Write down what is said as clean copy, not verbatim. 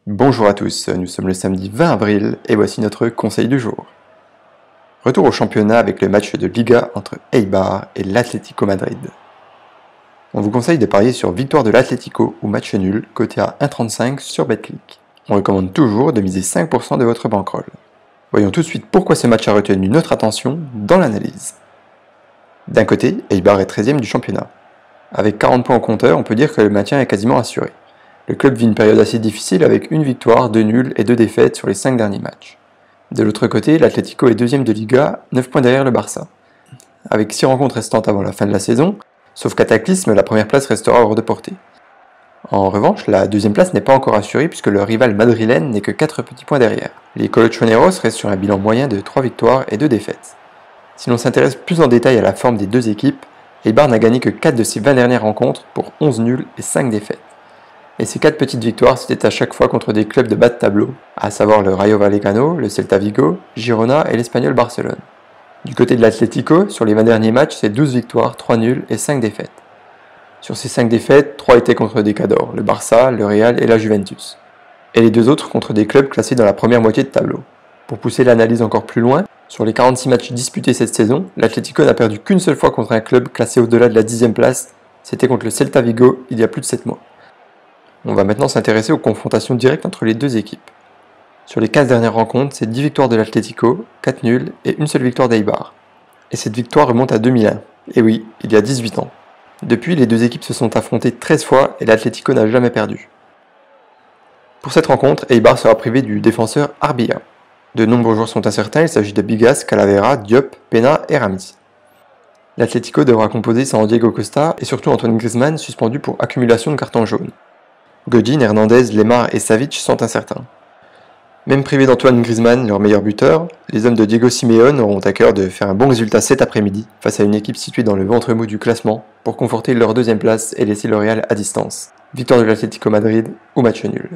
Bonjour à tous, nous sommes le samedi 20 avril et voici notre conseil du jour. Retour au championnat avec le match de Liga entre Eibar et l'Atlético Madrid. On vous conseille de parier sur victoire de l'Atlético ou match nul, coté à 1,35 sur Betclic. On recommande toujours de miser 5% de votre bankroll. Voyons tout de suite pourquoi ce match a retenu notre attention dans l'analyse. D'un côté, Eibar est 13e du championnat. Avec 40 points au compteur, on peut dire que le maintien est quasiment assuré. Le club vit une période assez difficile avec une victoire, 2 nuls et 2 défaites sur les 5 derniers matchs. De l'autre côté, l'Atlético est 2e de Liga, 9 points derrière le Barça. Avec 6 rencontres restantes avant la fin de la saison, sauf cataclysme, la première place restera hors de portée. En revanche, la deuxième place n'est pas encore assurée puisque leur rival madrilène n'est que 4 petits points derrière. Les Colchoneros restent sur un bilan moyen de 3 victoires et 2 défaites. Si l'on s'intéresse plus en détail à la forme des deux équipes, Eibar n'a gagné que 4 de ses 20 dernières rencontres pour 11 nuls et 5 défaites. Et ces 4 petites victoires, c'était à chaque fois contre des clubs de bas de tableau, à savoir le Rayo Vallecano, le Celta Vigo, Girona et l'Espagnol Barcelone. Du côté de l'Atlético, sur les 20 derniers matchs, c'est 12 victoires, 3 nuls et 5 défaites. Sur ces 5 défaites, 3 étaient contre des cadors, le Barça, le Real et la Juventus. Et les 2 autres contre des clubs classés dans la première moitié de tableau. Pour pousser l'analyse encore plus loin, sur les 46 matchs disputés cette saison, l'Atlético n'a perdu qu'une seule fois contre un club classé au-delà de la 10e place, c'était contre le Celta Vigo il y a plus de 7 mois. On va maintenant s'intéresser aux confrontations directes entre les deux équipes. Sur les 15 dernières rencontres, c'est 10 victoires de l'Atlético, 4 nuls et une seule victoire d'Eibar. Et cette victoire remonte à 2001. Et oui, il y a 18 ans. Depuis, les deux équipes se sont affrontées 13 fois et l'Atlético n'a jamais perdu. Pour cette rencontre, Eibar sera privé du défenseur Arbilla. De nombreux joueurs sont incertains, il s'agit de Bigas, Calavera, Diop, Pena et Rami. L'Atlético devra composer sans Diego Costa et surtout Antoine Griezmann suspendu pour accumulation de cartons jaunes. Godin, Hernandez, Lemar et Savic sont incertains. Même privés d'Antoine Griezmann, leur meilleur buteur, les hommes de Diego Simeone auront à cœur de faire un bon résultat cet après-midi face à une équipe située dans le ventre mou du classement pour conforter leur deuxième place et laisser le Real à distance. Victoire de l'Atlético Madrid ou match nul.